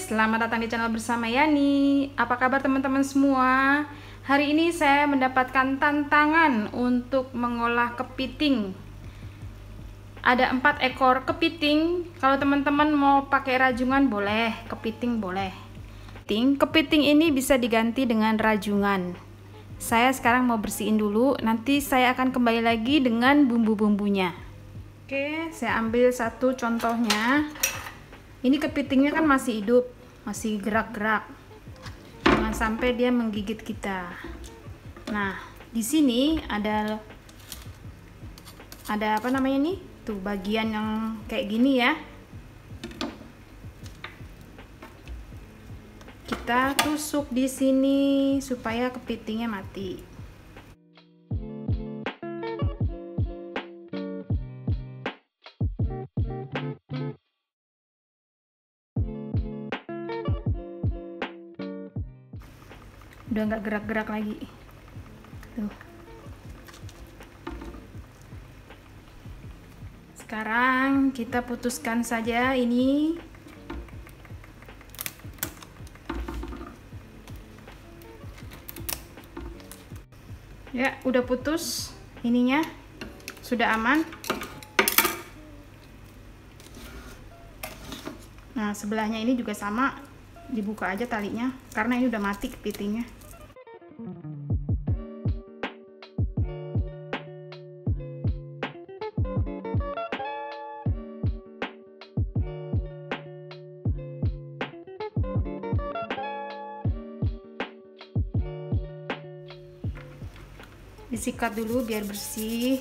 selamat datang di channel bersama Yani. Apa kabar teman-teman semua? Hari ini saya mendapatkan tantangan untuk mengolah kepiting. Ada 4 ekor kepiting. Kalau teman-teman mau pakai rajungan boleh, kepiting boleh. Kepiting ini bisa diganti dengan rajungan. Saya sekarang mau bersihin dulu, nanti saya akan kembali lagi dengan bumbu-bumbunya. Oke, saya ambil satu contohnya. Ini kepitingnya kan masih hidup, masih gerak-gerak. Jangan sampai dia menggigit kita. Nah, di sini ada apa namanya nih? Tuh bagian yang kayak gini ya. Kita tusuk di sini supaya kepitingnya mati. Udah nggak gerak-gerak lagi. Tuh. Sekarang kita putuskan saja ini. Ya, udah putus ininya. Sudah aman. Nah, sebelahnya ini juga sama. Dibuka aja talinya karena ini udah mati kepitingnya. Disikat dulu biar bersih.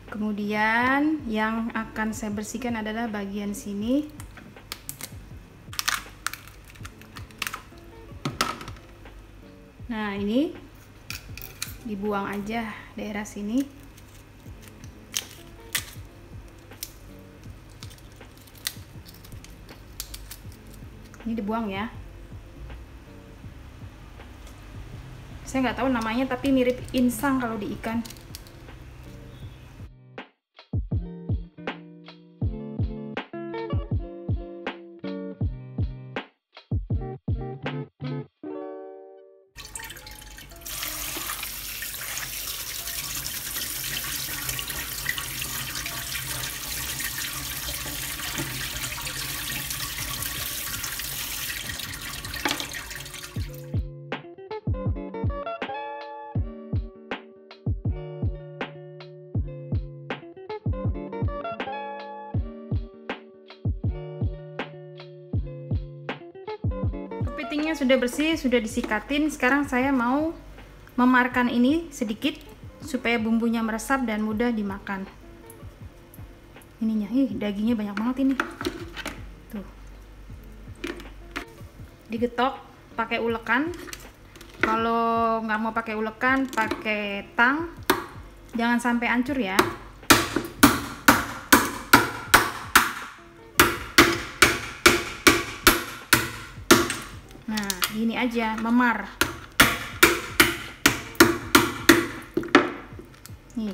Kemudian yang akan saya bersihkan adalah bagian sini. Nah, ini dibuang aja daerah sini. Ini dibuang ya. Saya nggak tahu namanya, tapi mirip insang kalau di ikan. Kepitingnya sudah bersih, sudah disikatin. Sekarang saya mau memarkan ini sedikit supaya bumbunya meresap dan mudah dimakan. Ininya, dagingnya banyak banget ini. Tuh. Digetok pakai ulekan. Kalau nggak mau pakai ulekan, pakai tang. Jangan sampai hancur ya. Nah, gini aja, memar. Nih,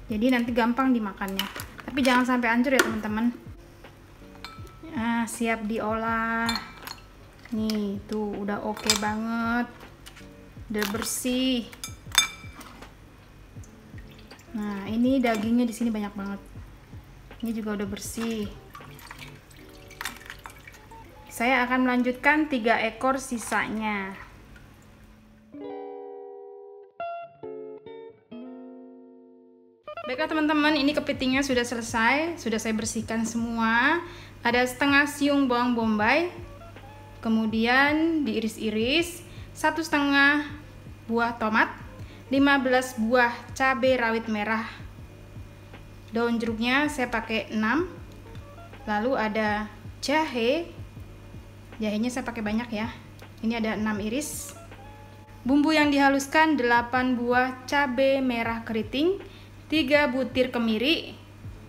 jadi nanti gampang dimakannya. Tapi jangan sampai hancur ya teman-teman. Nah, siap diolah. Nih, tuh udah oke banget. Udah bersih. Nah, ini dagingnya di sini banyak banget. Ini juga udah bersih. Saya akan melanjutkan 3 ekor sisanya. Baiklah teman-teman, ini kepitingnya sudah selesai. Sudah saya bersihkan semua. Ada setengah siung bawang bombay. Kemudian diiris-iris. 1,5 buah tomat. 15 buah cabai rawit merah. Daun jeruknya saya pakai 6. Lalu ada jahe. Jahenya saya pakai banyak ya. Ini ada 6 iris. Bumbu yang dihaluskan 8 buah cabai merah keriting, 3 butir kemiri,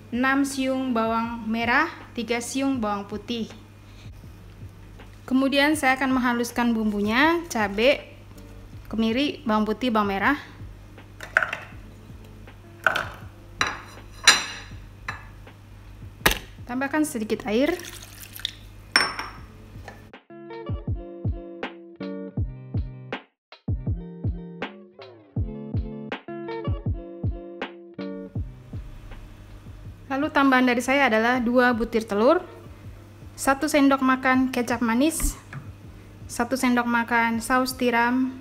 6 siung bawang merah, 3 siung bawang putih. Kemudian saya akan menghaluskan bumbunya, cabai, kemiri, bawang putih, bawang merah. Tambahkan sedikit air. Lalu tambahan dari saya adalah 2 butir telur, 1 sendok makan kecap manis, 1 sendok makan saus tiram.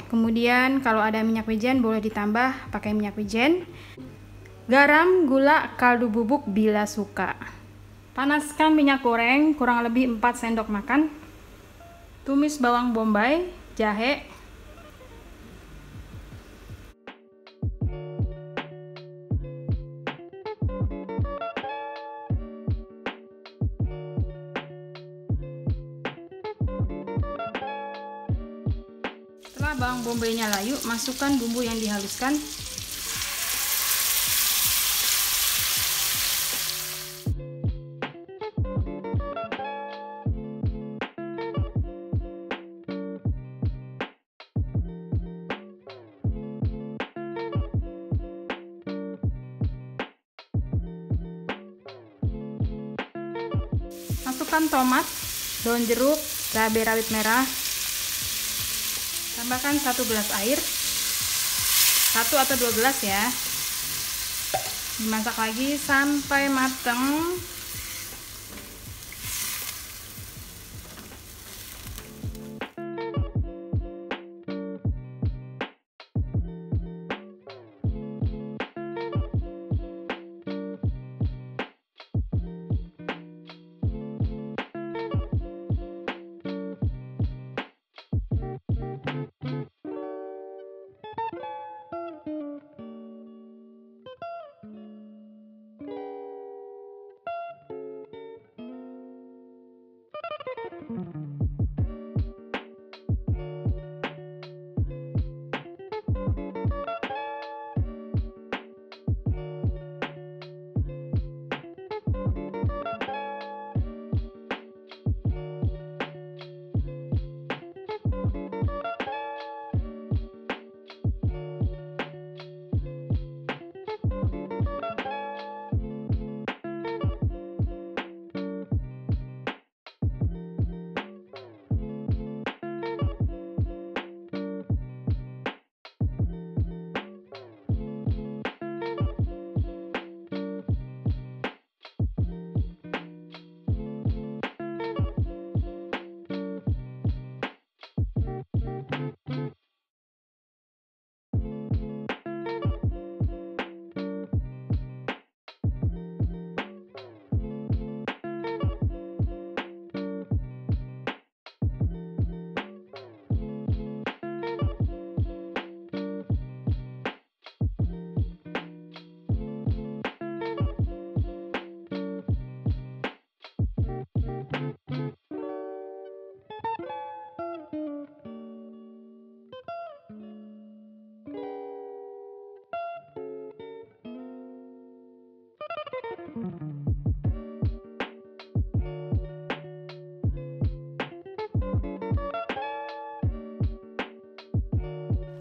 Kemudian kalau ada minyak wijen boleh ditambah pakai minyak wijen. Garam, gula, kaldu bubuk bila suka. Panaskan minyak goreng kurang lebih 4 sendok makan. Tumis bawang bombay, jahe, setelah bawang bombaynya layu, masukkan bumbu yang dihaluskan. Masukkan tomat, daun jeruk, cabai rawit merah. Tambahkan 1 gelas air, 1 atau 2 gelas ya. Dimasak lagi sampai matang.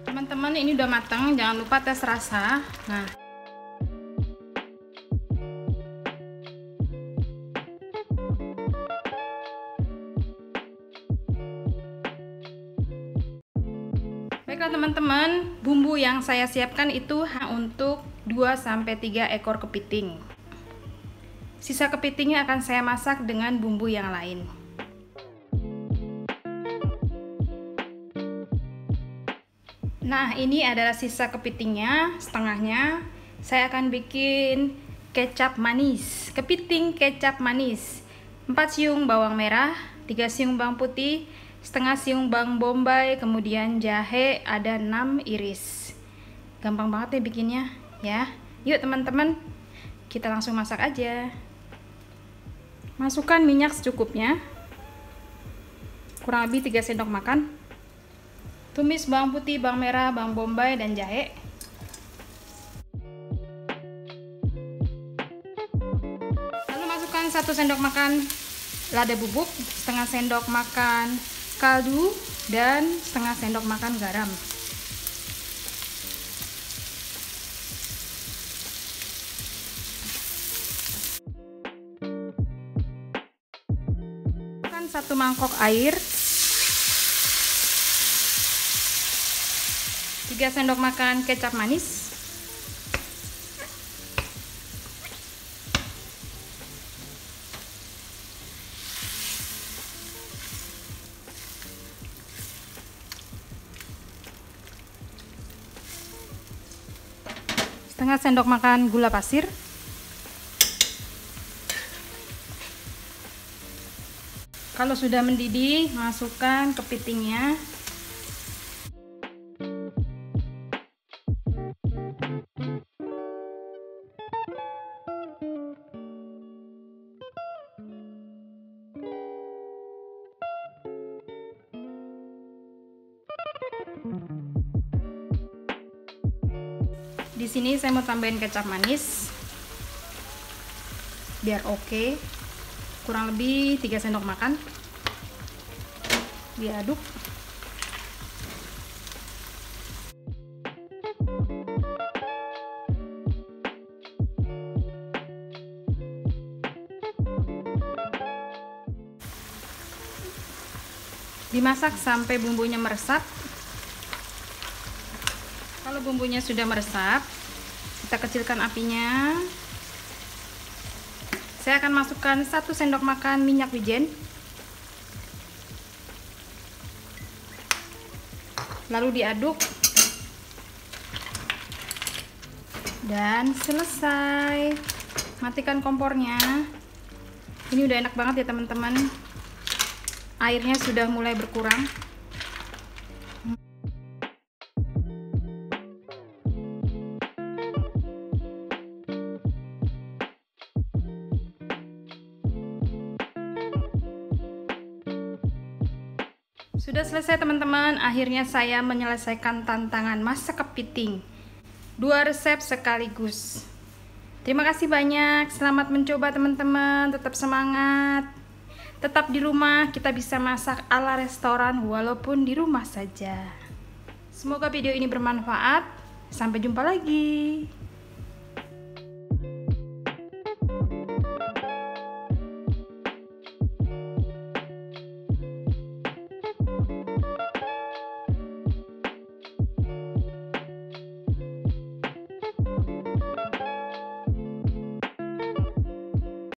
Teman-teman, ini udah matang, jangan lupa tes rasa. Nah, baiklah teman-teman, bumbu yang saya siapkan itu untuk 2-3 ekor kepiting. Sisa kepitingnya akan saya masak dengan bumbu yang lain. Nah, ini adalah sisa kepitingnya, setengahnya. Saya akan bikin kecap manis, kepiting kecap manis. 4 siung bawang merah, 3 siung bawang putih, setengah siung bawang bombay, kemudian jahe ada 6 iris. Gampang banget ya bikinnya, ya. Yuk teman-teman, kita langsung masak aja. Masukkan minyak secukupnya, kurang lebih 3 sendok makan. Tumis bawang putih, bawang merah, bawang bombay, dan jahe. Lalu masukkan 1 sendok makan lada bubuk, setengah sendok makan kaldu, dan setengah sendok makan garam. Masukkan 1 mangkok air, 3 sendok makan kecap manis, setengah sendok makan gula pasir, kalau sudah mendidih masukkan kepitingnya. Di sini saya mau tambahin kecap manis biar oke, kurang lebih 3 sendok makan. Diaduk. Dimasak sampai bumbunya meresap. Kalau bumbunya sudah meresap, kita kecilkan apinya. Saya akan masukkan 1 sendok makan minyak wijen, lalu diaduk, dan selesai. Matikan kompornya. Ini udah enak banget ya teman-teman. Airnya sudah mulai berkurang. Sudah selesai teman-teman, akhirnya saya menyelesaikan tantangan masak kepiting 2 resep sekaligus. Terima kasih banyak, selamat mencoba teman-teman, tetap semangat. Tetap di rumah, kita bisa masak ala restoran walaupun di rumah saja. Semoga video ini bermanfaat, sampai jumpa lagi.